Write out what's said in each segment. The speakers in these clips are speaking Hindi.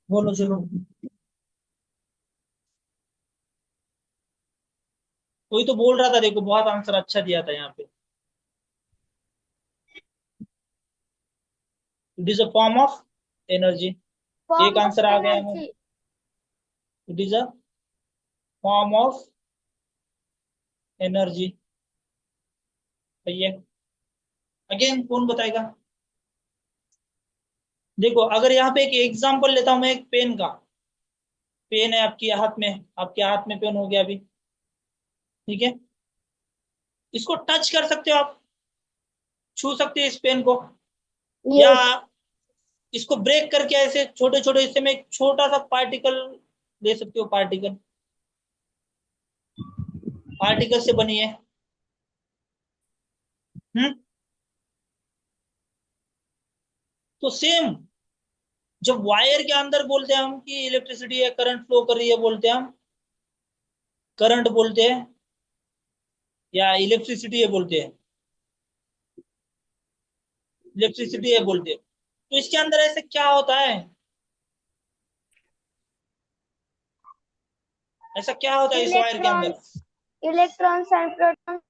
बोलो चलो। कोई तो बोल रहा था, देखो बहुत आंसर अच्छा दिया था यहाँ पे। It is a form of energy. एक फॉर्म ऑफ आंसर आ गया है। Energy. It is a form of energy. सही है। अगेन कौन बताएगा? देखो अगर यहाँ पे एक एग्जांपल लेता हूं मैं, एक पेन का। पेन है आपके हाथ में, आपके हाथ में पेन हो गया अभी। ठीक है। इसको टच कर सकते हो आप, छू सकते हो इस पेन को। या यस। इसको ब्रेक करके ऐसे छोटे छोटे हिस्से में एक छोटा सा पार्टिकल ले सकते हो। पार्टिकल, पार्टिकल से बनी है। हम्म। तो सेम, जब वायर के अंदर बोलते हैं हम कि इलेक्ट्रिसिटी है, करंट फ्लो कर रही है, बोलते हैं हम करंट बोलते हैं, या इलेक्ट्रिसिटी है बोलते हैं। इलेक्ट्रिसिटी है बोलते हैं। तो इसके अंदर ऐसे क्या होता है? ऐसा क्या होता है इस वायर के अंदर? इलेक्ट्रॉन्स। Electrons and protons.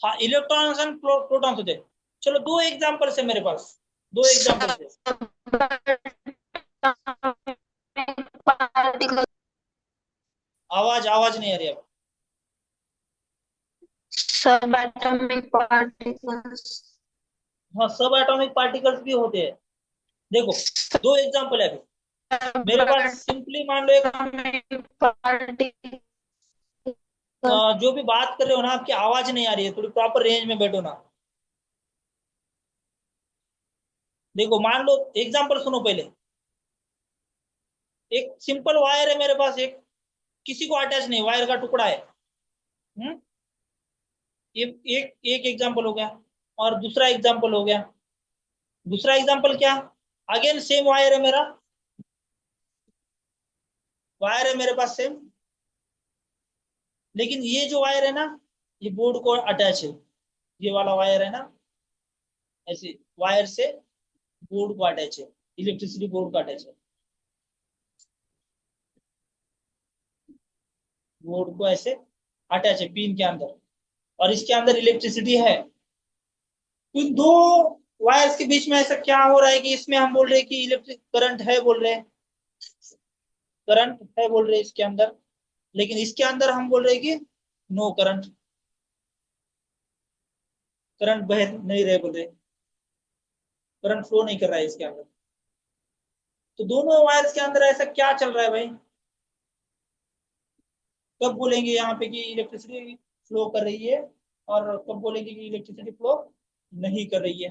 हाँ, इलेक्ट्रॉन्स एंड प्रोटॉन्स होते हैं। चलो दो एग्जांपल्स है मेरे पास, दो एग्जांपल्स है। पार्टिकल। आवाज आवाज नहीं आ रही अब। सब एटॉमिक पार्टिकल्स। हाँ, सब एटॉमिक पार्टिकल्स भी होते हैं। देखो दो एग्जांपल है अभी मेरे पास। सिंपली मान लो एक, पार्टिकल्स। जो भी बात कर रहे हो ना, आपकी आवाज नहीं आ रही है, थोड़ी प्रॉपर रेंज में बैठो ना। देखो मान लो, एग्जांपल सुनो पहले। एक सिंपल वायर है मेरे पास, एक किसी को अटैच नहीं, वायर का टुकड़ा है। हम्म। एक एक एग्जांपल हो गया। और दूसरा एग्जांपल हो गया। दूसरा एग्जांपल क्या? अगेन सेम वायर है मेरा, वायर है मेरे पास सेम। लेकिन ये जो वायर है ना, ये बोर्ड को अटैच है। ये वाला वायर है ना, ऐसे वायर से बोर्ड को अटैच है, इलेक्ट्रिसिटी बोर्ड को अटैच है। बोर्ड को ऐसे अटैच है पिन के अंदर, और इसके अंदर इलेक्ट्रिसिटी है। तो इन दो वायर्स के बीच में ऐसा क्या हो रहा है कि इसमें हम बोल रहे हैं कि इलेक्ट्रिक करंट है बोल रहे हैं, करंट है बोल रहे हैं इसके अंदर। लेकिन इसके अंदर हम बोल रहे हैं कि नो करंट, करंट बह नहीं रहे बोल रहे, करंट फ्लो नहीं कर रहा है इसके अंदर। तो दोनों वायर्स के अंदर ऐसा क्या चल रहा है भाई? कब बोलेंगे यहाँ पे कि इलेक्ट्रिसिटी फ्लो कर रही है, और कब बोलेंगे कि इलेक्ट्रिसिटी फ्लो नहीं कर रही है?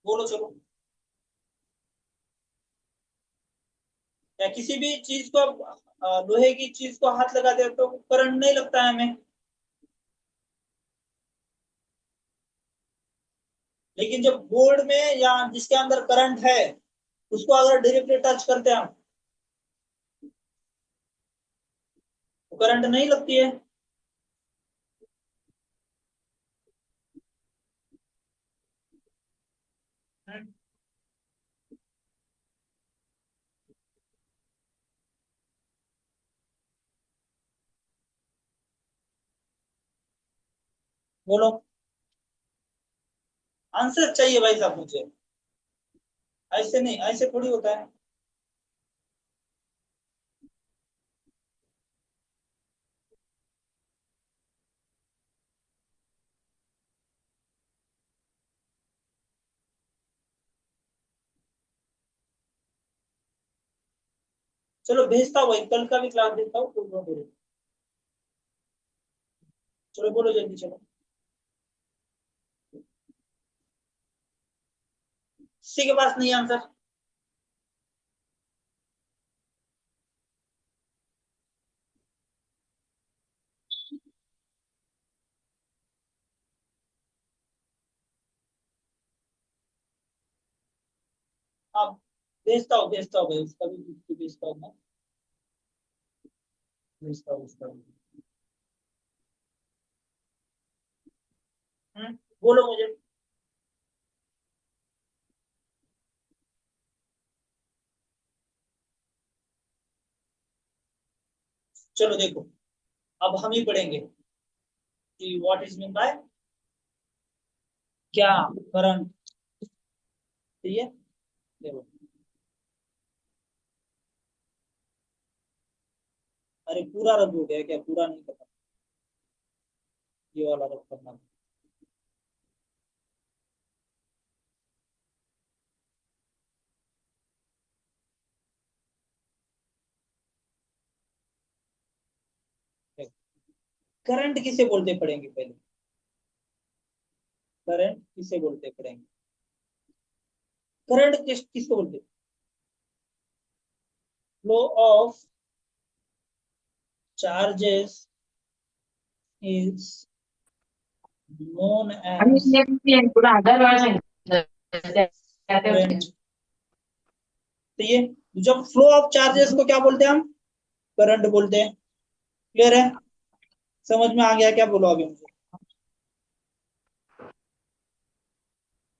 बोलो चलो। या किसी भी चीज को लोहे की चीज को हाथ लगाते हैं तो करंट नहीं लगता है हमें। लेकिन जब बोर्ड में या जिसके अंदर करंट है, उसको अगर डायरेक्टली टच करते हैं हम, तो करंट नहीं लगती है। बोलो। आंसर चाहिए भाई साहब मुझे। ऐसे नहीं, ऐसे थोड़ी होता है। चलो भेजता हूँ भाई, कल का भी क्लास देता हूँ, कोई बोलो। चलो बोलो जल्दी चलो। किसी के पास नहीं आंसर? आप, भेजता हूँ भाई, उसका भी भेजता हूँ मैं। भेजता हूँ। बोलो मुझे। चलो देखो, अब हम ही पढ़ेंगे कि व्हाट इज मीन बाय क्या करंट। ठीक है, देखो। अरे पूरा रद्द हो गया क्या? पूरा नहीं करना, ये वाला रद्द करना। करंट किसे बोलते पढ़ेंगे पहले। करंट किसे बोलते पढ़ेंगे। करंट किसको बोलते? Flow of charges is known as current। तो ये जब फ्लो ऑफ चार्जेस को क्या बोलते हैं हम? करंट बोलते हैं। क्लियर है? समझ में आ गया क्या? बोलो अभी मुझे।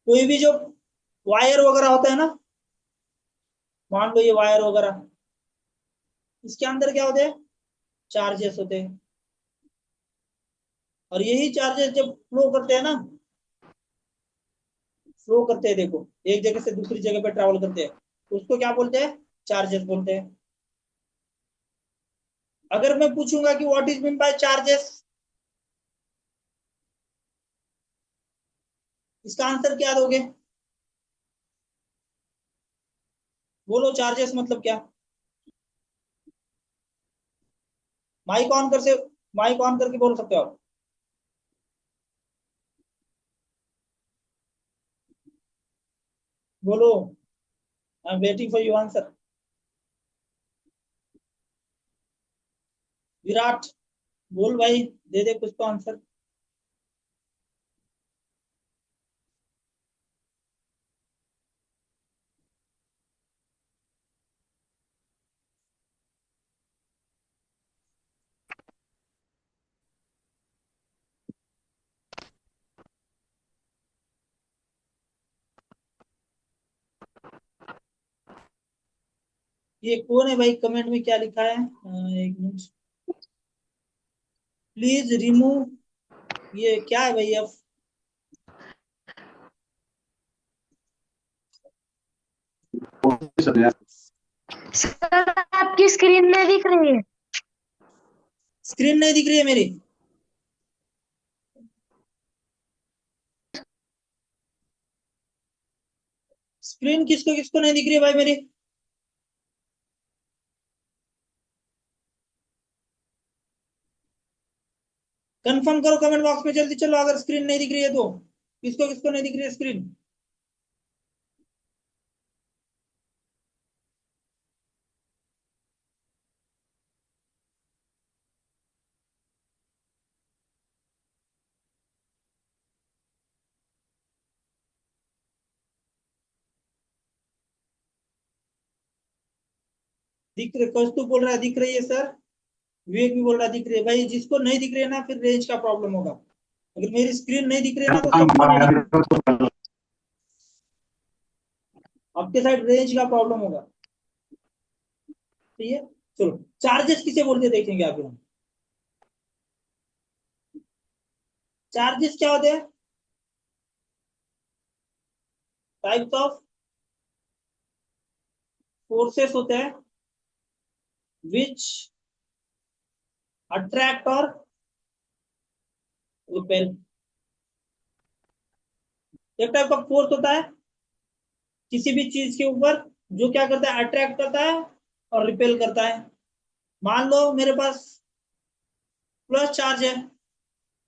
कोई भी जो वायर वगैरह होता है ना, मान लो ये वायर वगैरह, इसके अंदर क्या होते हैं? चार्जेस होते हैं। और यही चार्जेस जब फ्लो करते हैं ना, फ्लो करते हैं, देखो एक जगह से दूसरी जगह पे ट्रैवल करते हैं, उसको क्या बोलते हैं? चार्जेस बोलते हैं। अगर मैं पूछूंगा कि what is mean by charges, इसका आंसर क्या दोगे? बोलो चार्जेस मतलब क्या? माइक ऑन कर से, माइक ऑन करके बोल सकते हो आप। बोलो, I am waiting for you answer. Virat, बोल भाई, दे दे कुछ तो आंसर। ये कौन है भाई? कमेंट में क्या लिखा है? एक मिनट, प्लीज रिमूव। ये क्या है भाई? अब सर आपकी स्क्रीन में दिख रही है। स्क्रीन नहीं दिख रही है मेरी? स्क्रीन किसको किसको नहीं दिख रही है भाई मेरी? कंफर्म करो कमेंट बॉक्स में जल्दी, चलो। अगर स्क्रीन नहीं दिख रही है तो किसको किसको नहीं दिख रही है स्क्रीन? दिख रही? कौस्तु बोल रहा है दिख रही है सर। विवेक भी बोल रहा है दिख रही है। भाई जिसको नहीं दिख रही है ना, फिर रेंज का प्रॉब्लम होगा। अगर मेरी स्क्रीन नहीं दिख रही है ना, तो सबको नहीं दिख रही। आपके साइड रेंज का प्रॉब्लम होगा। ठीक है, चलो। चार्जेस किसे बोलते देखेंगे आप हम। चार्जेस क्या होते हैं? टाइप्स ऑफ फोर्सेस होते हैं विच अट्रैक्ट और रिपेल। एक टाइप का फोर्स होता है किसी भी चीज के ऊपर, जो क्या करता है? अट्रैक्ट करता है और रिपेल करता है। मान लो मेरे पास प्लस चार्ज है,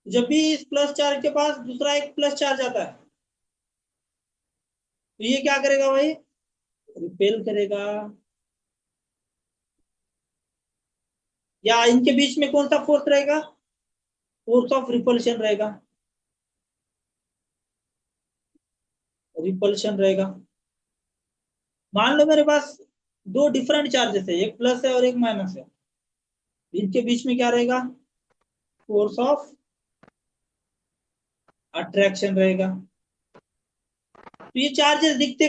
जब भी इस प्लस चार्ज के पास दूसरा एक प्लस चार्ज आता है, तो ये क्या करेगा भाई? रिपेल करेगा। या इनके बीच में कौन सा फोर्स रहेगा? फोर्स ऑफ रिपल्शन रहेगा। रिपल्शन रहेगा। मान लो मेरे पास दो डिफरेंट चार्जेस है, एक प्लस है और एक माइनस है, इनके बीच में क्या रहेगा? फोर्स ऑफ अट्रैक्शन रहेगा। तो ये चार्जेस दिखते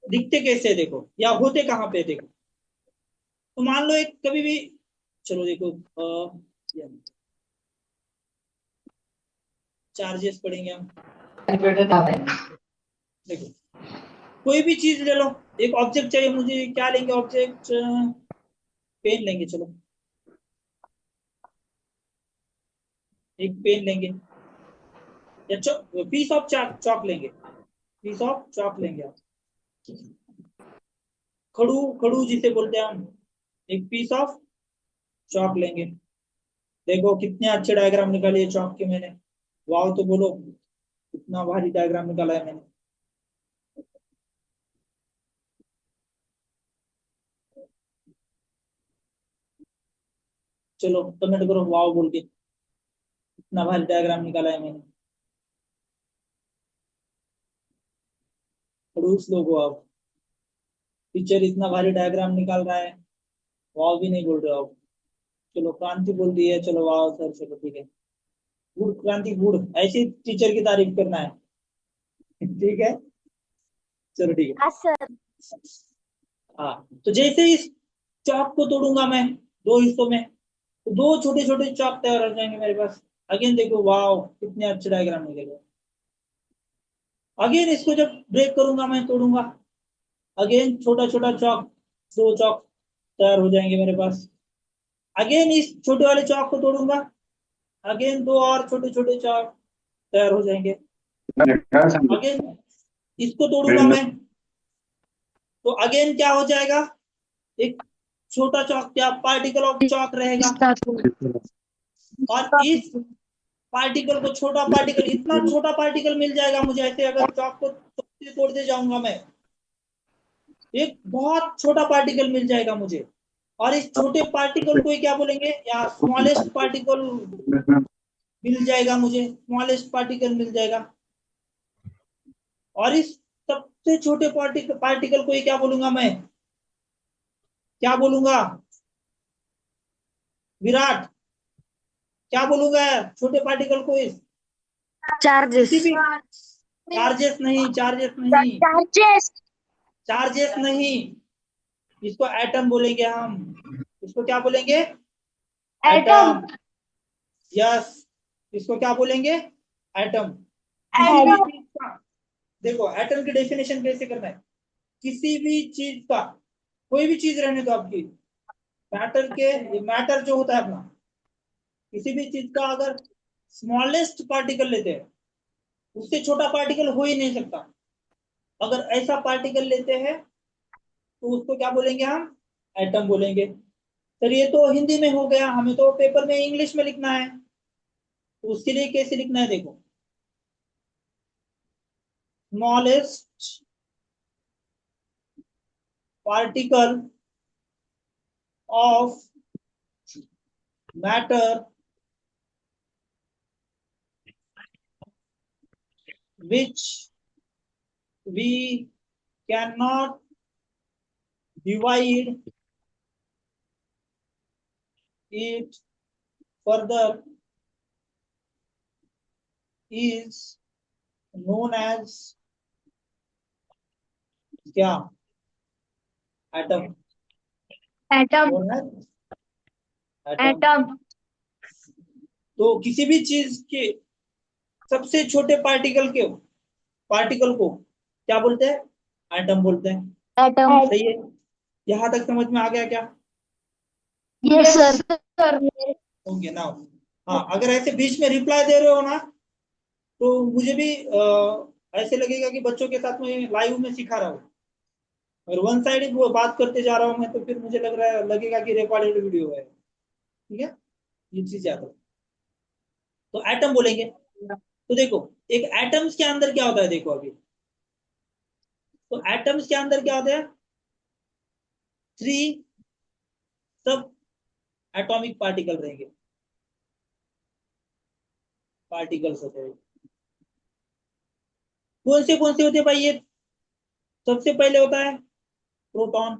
दिखते कैसे देखो, या होते कहाँ पे देखो। तो मान लो एक कभी भी चलो देखो, चार्जेस पढ़ेंगे हम। देखो, कोई भी चीज ले लो, एक ऑब्जेक्ट चाहिए मुझे, क्या लेंगे ऑब्जेक्ट? पेन लेंगे, चलो एक पेन लेंगे, या पीस ऑफ चॉक, चॉक लेंगे, पीस ऑफ चॉक लेंगे आप। खड़ू, खड़ू जिसे बोलते हैं हम, एक पीस ऑफ चॉक लेंगे। देखो कितने अच्छे डायग्राम निकाले चॉक के मैंने, वाह तो बोलो, कितना भारी डायग्राम निकाला है मैंने। चलो कमेंट करो वाह बोल के, कितना भारी डायग्राम निकाला है मैंने। खड़ूस लोग हो आप, टीचर इतना भारी डायग्राम निकाल रहा है, वाह भी नहीं बोल रहे हो आप। चलो क्रांति बोल दी है, चलो वाह सर, चलो ठीक है, गुड क्रांति गुड, ऐसी टीचर की तारीफ करना है। ठीक है, चलो ठीक है। हाँ सर। हाँ, तो जैसे इस चॉक को तोड़ूंगा मैं दो हिस्सों में, तो दो छोटे छोटे चॉक तैयार हो जाएंगे मेरे पास। अगेन देखो वाह, कितने अच्छे डायग्राम निकलेगा। अगेन इसको जब ब्रेक करूंगा मैं, तोड़ूंगा, अगेन छोटा छोटा चॉक, दो चॉक तैयार हो जाएंगे मेरे पास। अगेन इस छोटे वाले चॉक को तोड़ूंगा, अगेन दो और छोटे छोटे चॉक तैयार हो जाएंगे। अगेन इसको तोड़ूंगा मैं, तो अगेन क्या हो जाएगा, एक छोटा चौक, क्या पार्टिकल ऑफ चौक रहेगा। और इस पार्टिकल को, छोटा पार्टिकल, इतना छोटा पार्टिकल मिल जाएगा मुझे ऐसे, अगर चौक को तोड़ते जाऊंगा मैं, एक बहुत छोटा पार्टिकल मिल जाएगा मुझे। और इस छोटे पार्टिकल को ही क्या बोलेंगे, या स्मॉलेस्ट पार्टिकल मिल जाएगा मुझे, स्मॉलेस्ट पार्टिकल मिल जाएगा। और इस सबसे छोटे पार्टिकल पार्टिकल को ही क्या बोलूंगा मैं, क्या बोलूंगा विराट, क्या बोलूंगा छोटे पार्टिकल को, इस चार्जेस। किसी भी, चार्जेस नहीं, चार्जेस नहीं, चार्जेस। चार्जेस नहीं, इसको एटम बोलेंगे हम। इसको क्या बोलेंगे, एटम। एटम। यस, इसको क्या बोलेंगे, एटम। किसी भी एटम। चीज का, देखो एटम की डेफिनेशन कैसे करना है, किसी भी चीज का, कोई भी चीज रहने दो आपकी, मैटर के, मैटर जो होता है अपना, किसी भी चीज का अगर स्मॉलेस्ट पार्टिकल लेते हैं, उससे छोटा पार्टिकल हो ही नहीं सकता। अगर ऐसा पार्टिकल लेते हैं, तो उसको क्या बोलेंगे हम, एटम बोलेंगे। सर ये तो हिंदी में हो गया, हमें तो पेपर में इंग्लिश में लिखना है, तो उसके लिए कैसे लिखना है, देखो, smallest particle of matter which we cannot divide it further is known as क्या, atom. Atom. known as atom. Atom. तो किसी भी चीज के सबसे छोटे पार्टिकल को क्या बोलते हैं, एटम बोलते हैं। एटम। सही है, यहां तक समझ में आ गया क्या? Yes sir. होंगे ना। हाँ, अगर ऐसे बीच में रिप्लाई दे रहे हो ना, तो मुझे भी ऐसे लगेगा कि बच्चों के साथ में लाइव में सिखा रहा हूँ। अगर वन साइड वो बात करते जा रहा हूँ मैं, तो फिर मुझे लग रहा है, लगेगा कि रिकॉर्डेड वीडियो है। ठीक है, ये चीज याद रखो। तो एटम बोलेंगे। तो देखो, एक एटम्स के अंदर क्या होता है, देखो अभी, तो एटम्स के अंदर क्या होता है, थ्री सब एटॉमिक पार्टिकल रहेंगे, पार्टिकल्स होते हैं। कौन से होते हैं भाई ये? सबसे पहले होता है प्रोटॉन,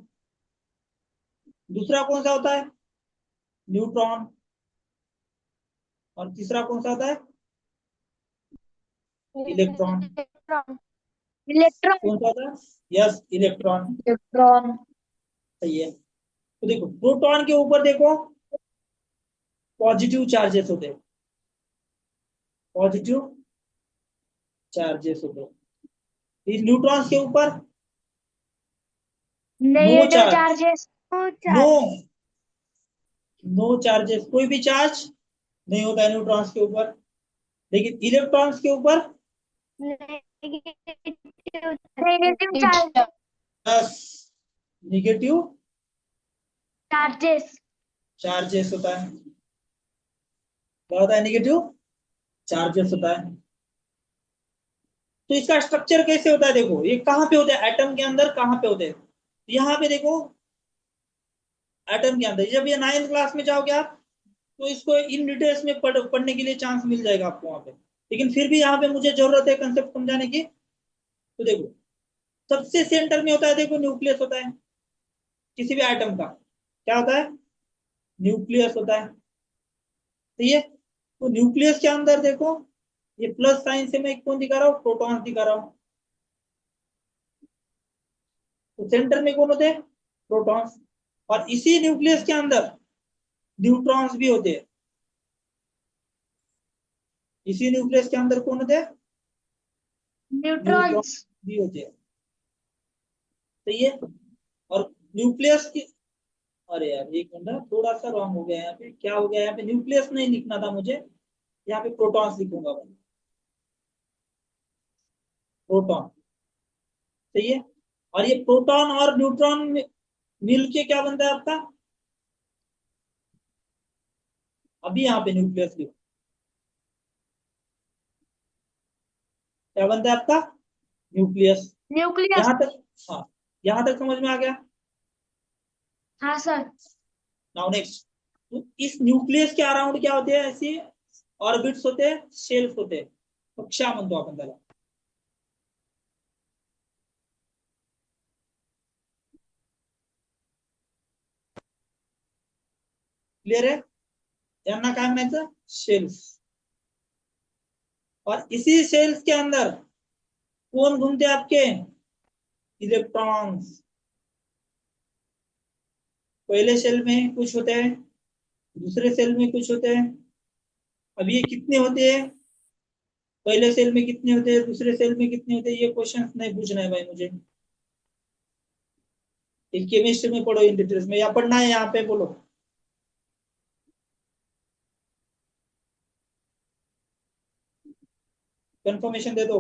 दूसरा कौन सा होता है, न्यूट्रॉन, और तीसरा कौन सा होता है, इलेक्ट्रॉन। इलेक्ट्रॉन। कौन सा होता है, यस इलेक्ट्रॉन। इलेक्ट्रॉन। सही है। तो देखो प्रोटॉन के ऊपर देखो, पॉजिटिव चार्जेस होते हैं, पॉजिटिव चार्जेस होते हैं। इस न्यूट्रॉन्स के ऊपर no negative charge, charges. No no charges, कोई भी चार्ज नहीं होता है न्यूट्रॉन्स के ऊपर। लेकिन इलेक्ट्रॉन्स के ऊपर negative charge plus negative charges. Charges होता है। क्या होता है? निगेटिव चार्जेस होता है। तो इसका स्ट्रक्चर कैसे होता है देखो, ये कहाँ पे होता है एटम के अंदर, कहाँ पे होते हैं? यहाँ पे देखो, एटम के अंदर। जब ये 9th क्लास में जाओगे आप, तो इसको इन डिटेल्स में पढ़ने के लिए चांस मिल जाएगा आपको वहां पे। लेकिन फिर भी यहाँ पे मुझे जरूरत है कंसेप्ट समझाने की। तो देखो, सबसे सेंटर में होता है, देखो न्यूक्लियस होता है किसी भी आइटम का। क्या होता है? न्यूक्लियस होता है। ठीक है। तो न्यूक्लियस के अंदर देखो, ये प्लस साइन से मैं कौन दिखा रहा हूँ? प्रोटॉन्स दिखा रहा हूँ। तो सेंटर में कौन होते हैं? प्रोटॉन्स। और इसी न्यूक्लियस के अंदर न्यूट्रॉन्स भी होते हैं। इसी न्यूक्लियस के अंदर कौन होते हैं? Neutron neutrons. भी होते हैं। सही है। और न्यूक्लियस की, अरे यार एक मिनट, थोड़ा सा रॉन्ग हो गया यहाँ पे। क्या हो गया यहाँ पे? न्यूक्लियस नहीं लिखना था मुझे, यहाँ पे प्रोटॉन्स लिखूंगा मैं। प्रोटॉन। सही है। और ये प्रोटॉन और न्यूट्रॉन मिलके क्या बनता है आपका? अभी यहाँ पे न्यूक्लियस लिखो, क्या बनता है आपका? न्यूक्लियस। न्यूक्लियस। यहाँ तक, हाँ, यहाँ तक समझ में आ गया। हाँ सर। Now next. तो इस न्यूक्लियस के अराउंड क्या होते हैं? ऐसे ऑर्बिट्स होते हैं, शेल्स होते हैं, कक्षा म्हणतो आपण त्याला। क्लियर है? यांना काय म्हणायचं? शेल्स। और इसी सेल्स के अंदर कौन घूमते हैं आपके? इलेक्ट्रॉन्स। पहले सेल में कुछ होते हैं, दूसरे सेल में कुछ होते हैं। अब ये कितने होते हैं? पहले सेल में कितने होते हैं, दूसरे सेल में कितने होते हैं? ये क्वेश्चन नहीं पूछना है भाई मुझे। केमिस्ट्री में पढ़ो इन डिटेल्स में, या पढ़ना है यहाँ पे बोलो। कंफर्मेशन दे दो।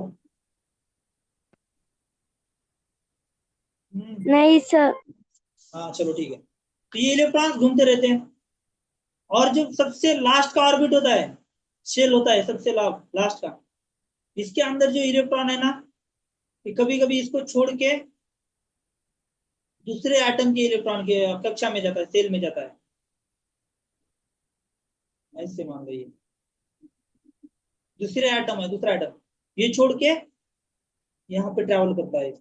नहीं सर। हाँ चलो ठीक है। तो ये इलेक्ट्रॉन्स घूमते रहते हैं। और जो सबसे लास्ट का ऑर्बिट होता है, शेल होता है सबसे लास्ट का, इसके अंदर जो इलेक्ट्रॉन है ना, कि कभी कभी इसको छोड़ के दूसरे एटम के इलेक्ट्रॉन के कक्षा में जाता है, सेल में जाता है। ऐसे मान लो, ये दूसरे एटम है, दूसरा एटम ये छोड़ के यहाँ पे ट्रेवल करता है।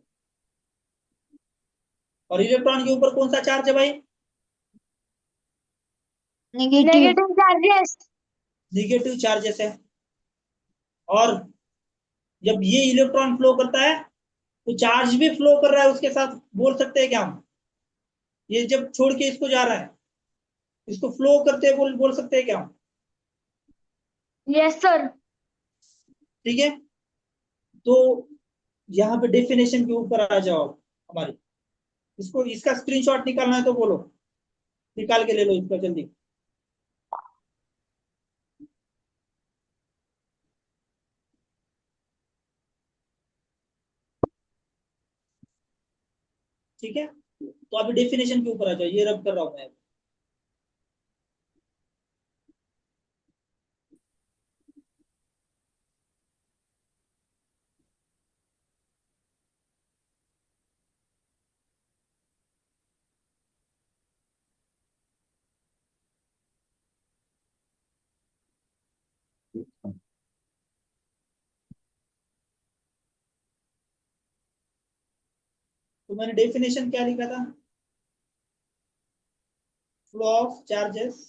और इलेक्ट्रॉन के ऊपर कौन सा चार्ज है भाई? Negative. Negative charges. Negative charges है। और जब ये इलेक्ट्रॉन फ्लो करता है, तो चार्ज भी फ्लो कर रहा है उसके साथ, बोल सकते हैं क्या हम? ये जब छोड़ के इसको जा रहा है, इसको फ्लो करते हैं, बोल सकते हैं क्या हम? Yes sir. ठीक है। तो यहाँ पे डेफिनेशन के ऊपर आ जाओ हमारी। इसको, इसका स्क्रीनशॉट निकालना है तो बोलो, निकाल के ले लो इसका जल्दी। ठीक है। तो अभी डेफिनेशन के ऊपर आ जाओ, ये रब कर रहा हूं मैं। तो मैंने डेफिनेशन क्या लिखा था? Flow of charges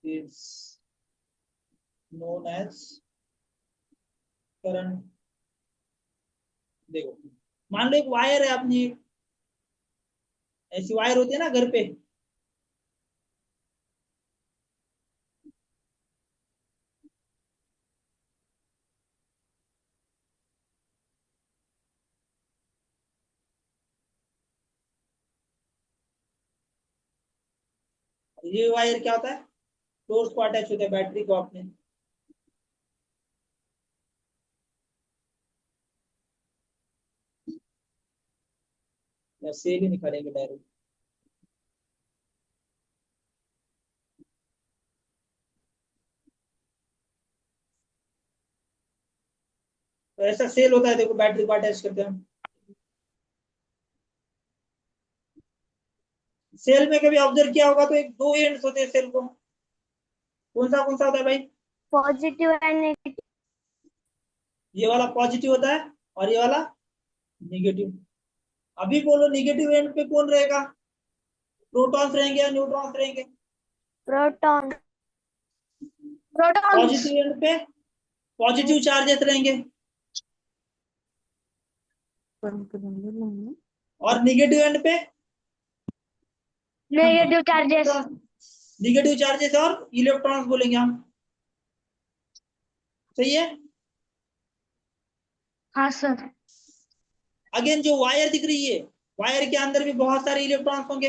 is known as current. देखो, मान लो एक वायर है अपनी, ऐसी वायर होती है ना घर पे, ये वायर क्या होता है, सोर्स को अटैच होता है बैटरी को अपने। सेल ही निकालेंगे डायरेक्ट। तो ऐसा सेल होता है, देखो बैटरी को अटैच करते हैं हम। सेल में कभी ऑब्जर्व किया होगा तो एक दो एंड्स होते हैं सेल को, कौन सा होता है भाई? Positive and negative. ये वाला पॉजिटिव होता है और ये वाला निगेटिव। अभी बोलो निगेटिव एंड पे कौन रहेगा, प्रोटॉन्स रहेंगे या न्यूट्रॉन्स रहेंगे? प्रोटॉन। प्रोटॉन्स। पॉजिटिव एंड पे पॉजिटिव चार्जेस रहेंगे और निगेटिव एंड पे नेगेटिव चार्जेस। निगेटिव चार्जेस और इलेक्ट्रॉन्स बोलेंगे हम। सही है। हाँ सर। अगेन जो वायर दिख रही है, वायर के अंदर भी बहुत सारे इलेक्ट्रॉन्स होंगे,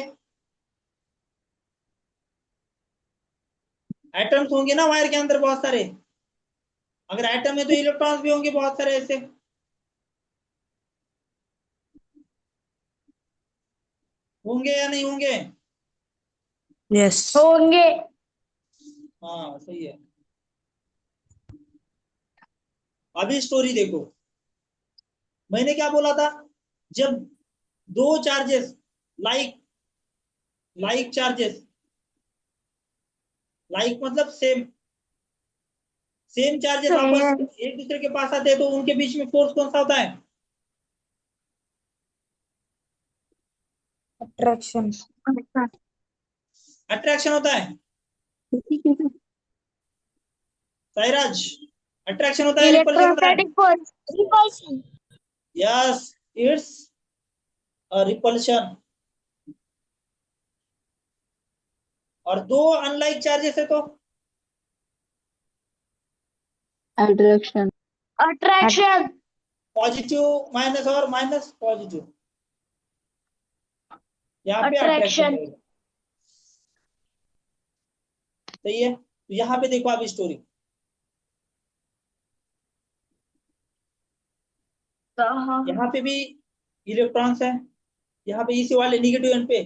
एटम्स होंगे ना वायर के अंदर बहुत सारे। अगर एटम है तो इलेक्ट्रॉन्स भी होंगे बहुत सारे ऐसे। होंगे या नहीं होंगे? यस होंगे। हाँ सही है। अभी स्टोरी देखो, मैंने क्या बोला था, जब दो charges like like charges, like मतलब सेम, सेम चार्जेस आपस एक दूसरे के पास आते हैं तो उनके बीच में फोर्स कौन सा होता है? अट्रैक्शन अट्रैक्शन होता है। साइराज, अट्रैक्शन होता है रिपल्शन होता है? Electrostatic force. Repulsion. Yes, it's repulsion. और दो अनलाइक चार्जेस है तो अट्रैक्शन अट्रैक्शन। पॉजिटिव माइनस और माइनस पॉजिटिव, यहाँ पे अट्रैक्शन अट्रैक्शन। रहेगा। सही है। तो यहाँ पे देखो अभी स्टोरी, यहाँ पे भी इलेक्ट्रॉन्स है, यहाँ पे इसी वाले निगेटिव एंड पे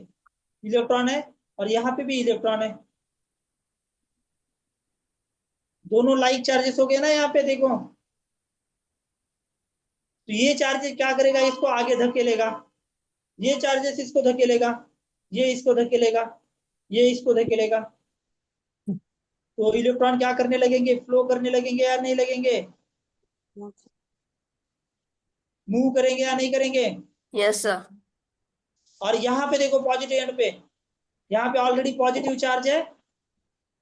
इलेक्ट्रॉन है और यहाँ पे भी इलेक्ट्रॉन है। दोनों लाइक चार्जेस हो गए ना यहाँ पे देखो। तो ये चार्जेस क्या करेगा, इसको आगे धकेलेगा, ये चार्जेस इसको धकेलेगा, ये इसको धकेलेगा, ये इसको धकेलेगा। तो इलेक्ट्रॉन क्या करने लगेंगे, फ्लो करने लगेंगे या नहीं लगेंगे, मूव करेंगे या नहीं करेंगे? यस सर और यहाँ पे देखो पॉजिटिव एंड पे, यहाँ पे ऑलरेडी पॉजिटिव चार्ज है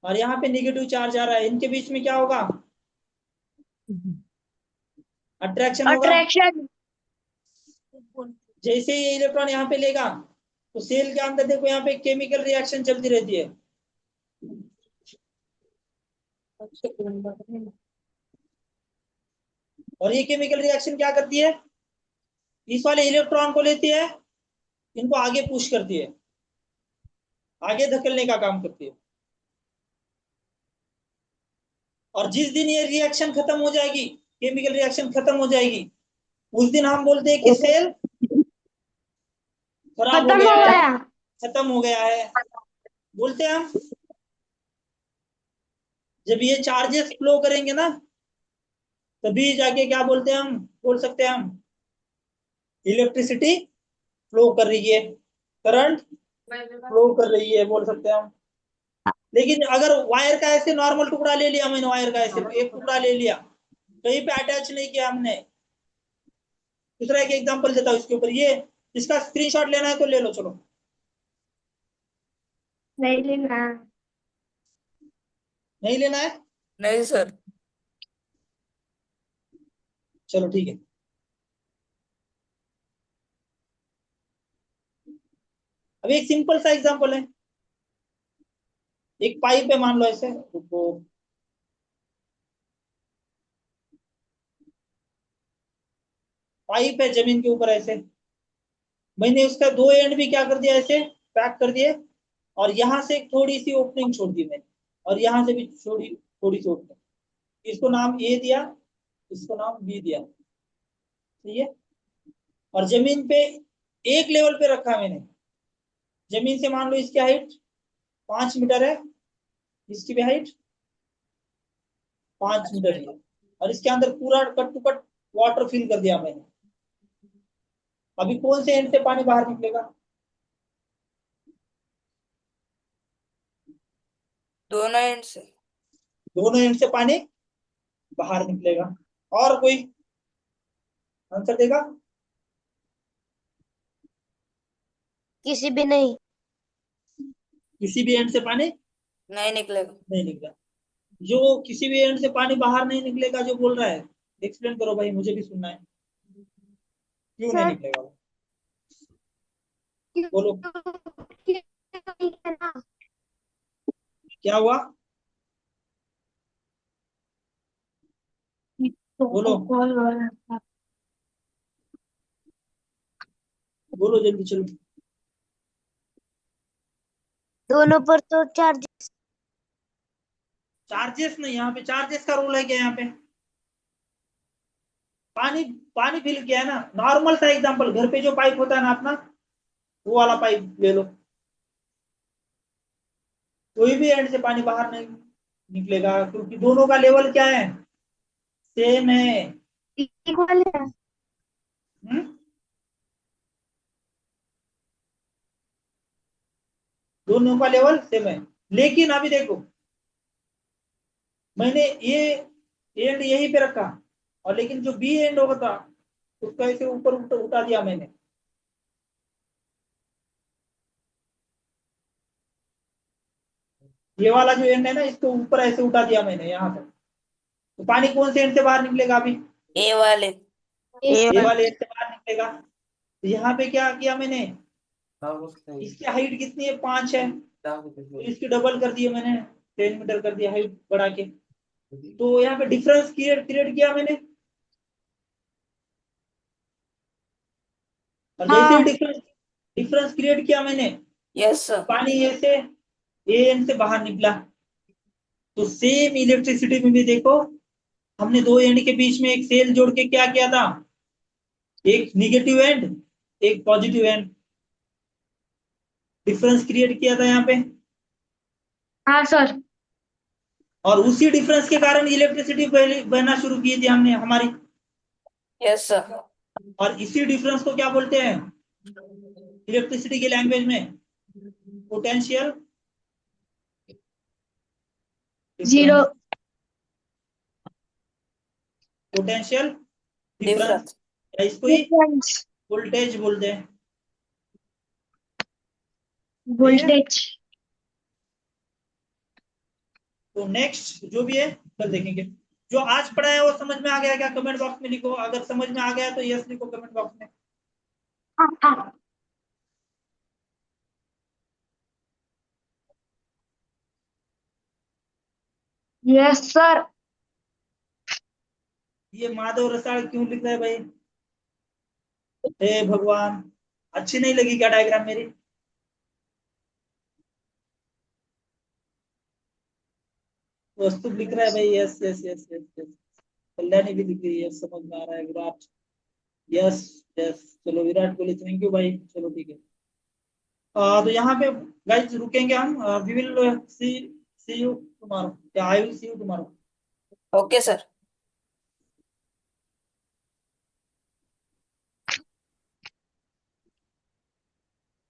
और यहाँ पे निगेटिव चार्ज आ रहा है, इनके बीच में क्या होगा, अट्रैक्शन होगा। अट्रैक्शन। जैसे ये इलेक्ट्रॉन यहाँ पे लेगा तो सेल के अंदर देखो यहाँ पे केमिकल रिएक्शन चलती रहती है। और ये केमिकल रिएक्शन क्या करती है, इस वाले इलेक्ट्रॉन को लेती है, इनको आगे पुश करती है, आगे धकेलने का काम करती है। और जिस दिन ये रिएक्शन खत्म हो जाएगी, केमिकल रिएक्शन खत्म हो जाएगी, उस दिन हम बोलते हैं कि सेल खराब हो खत्म गया हो है, गया। खत्म हो गया है, बोलते हैं हम। जब ये चार्जेस फ्लो करेंगे ना, तभी जाके क्या बोलते हैं हम, बोल सकते हैं हम इलेक्ट्रिसिटी फ्लो कर रही है, करंट फ्लो कर रही है, बोल सकते हैं हम। लेकिन अगर वायर का ऐसे नॉर्मल टुकड़ा ले लिया, मैंने वायर का ऐसे एक टुकड़ा ले लिया, कहीं पे अटैच नहीं किया हमने। दूसरा एक एग्जांपल देता हूँ इसके ऊपर, ये इसका स्क्रीनशॉट लेना है तो ले लो, चलो। नहीं लेना। नहीं लेना है, नहीं सर चलो ठीक है। अब एक सिंपल सा एग्जांपल है, एक पाइप है मान लो ऐसे, तो पाइप है जमीन के ऊपर ऐसे, मैंने उसका दो एंड भी क्या कर दिया, ऐसे पैक कर दिए और यहाँ से थोड़ी सी ओपनिंग छोड़ दी मैंने, और यहाँ से भी थोड़ी थोड़ी सी ओपनिंग। इसको नाम ए दिया, इसको नाम बी दिया, ठीक है। और जमीन पे एक लेवल पे रखा मैंने। जमीन से मान लो इसकी हाइट 5 मीटर है, इसकी भी हाइट 5 मीटर है, और इसके अंदर पूरा cut to cut water fill कर दिया मैंने। अभी कौन से एंड से पानी बाहर निकलेगा? दोनों एंड से। दोनों एंड से पानी बाहर निकलेगा। और कोई आंसर देगा? किसी भी नहीं। किसी भी एंड से पानी नहीं निकलेगा। नहीं निकला। जो किसी भी एंड से पानी बाहर नहीं निकलेगा जो बोल रहा है, एक्सप्लेन करो भाई, मुझे भी सुनना है, क्यों नहीं सर निकलेगा? बोलो क्या हुआ, बोलो बोलो जल्दी चलो। दोनों पर तो चार्ज। चार्जेस नहीं, यहाँ पे चार्जेस का रोल है क्या? यहाँ पे पानी पानी फिल किया है ना। नॉर्मल सा एग्जांपल, घर पे जो पाइप होता है ना अपना, वो वाला पाइप ले लो। कोई भी एंड से पानी बाहर नहीं निकलेगा, क्योंकि दोनों का लेवल क्या है? सेम है। इक्वल है। हम्म? दोनों का लेवल सेम है। लेकिन अभी देखो, मैंने ये एंड यहीं पे रखा, और लेकिन जो बी एंड होगा था उसका ऐसे ऊपर उठा दिया मैंने। ये वाला जो एंड है ना, इसको ऊपर ऐसे उठा दिया मैंने यहाँ तक। तो पानी कौन से एंड से बाहर निकलेगा अभी? ए वाले। ये वाले एंड से बाहर निकलेगा। तो यहाँ पे क्या किया मैंने, इसकी हाइट कितनी है? 5 है, तो इसकी डबल कर दिया मैंने, 10 मीटर कर दिया हाइट बढ़ा के। तो यहाँ पे डिफरेंस क्रिएट क्रिएट किया मैंने, और जैसे ही हाँ डिफरेंस डिफरेंस क्रिएट किया मैंने, यस सर। पानी ऐसे ए एंड से बाहर निकला। तो सेम इलेक्ट्रिसिटी में भी देखो, हमने दो एंड के बीच में एक सेल जोड़ के क्या किया था? एक निगेटिव एंड, एक पॉजिटिव एंड, डिफरेंस क्रिएट किया था यहाँ पे। हाँ सर। और उसी डिफरेंस के कारण इलेक्ट्रिसिटी बहना शुरू की थी हमने हमारी। Yes sir. और इसी डिफरेंस को क्या बोलते हैं इलेक्ट्रिसिटी की लैंग्वेज में? Potential zero. Potential difference, difference. या इसको ही डिफरेंस। वोल्टेज बोलते हैं, ठीक है। वोल्टेज। तो नेक्स्ट जो भी है कल देखेंगे। जो आज पढ़ा है वो समझ में आ गया क्या? कमेंट बॉक्स में लिखो, अगर समझ में आ गया तो यस लिखो कमेंट बॉक्स में। हाँ हाँ। Yes sir. ये माधव रसाल क्यों लिख रहा है भाई? हे भगवान, अच्छी नहीं लगी क्या डायग्राम मेरी? वस्तु लिख रहा है भाई, yes yes yes yes yes. Kalyani भी लिख रही है, समझ में आ रहा है। Virat, yes yes. चलो विराट कोहली, थैंक यू भाई, चलो ठीक है। तो यहाँ पे गाइस रुकेंगे हम। We will see see you tomorrow, I will see you tomorrow. Okay sir.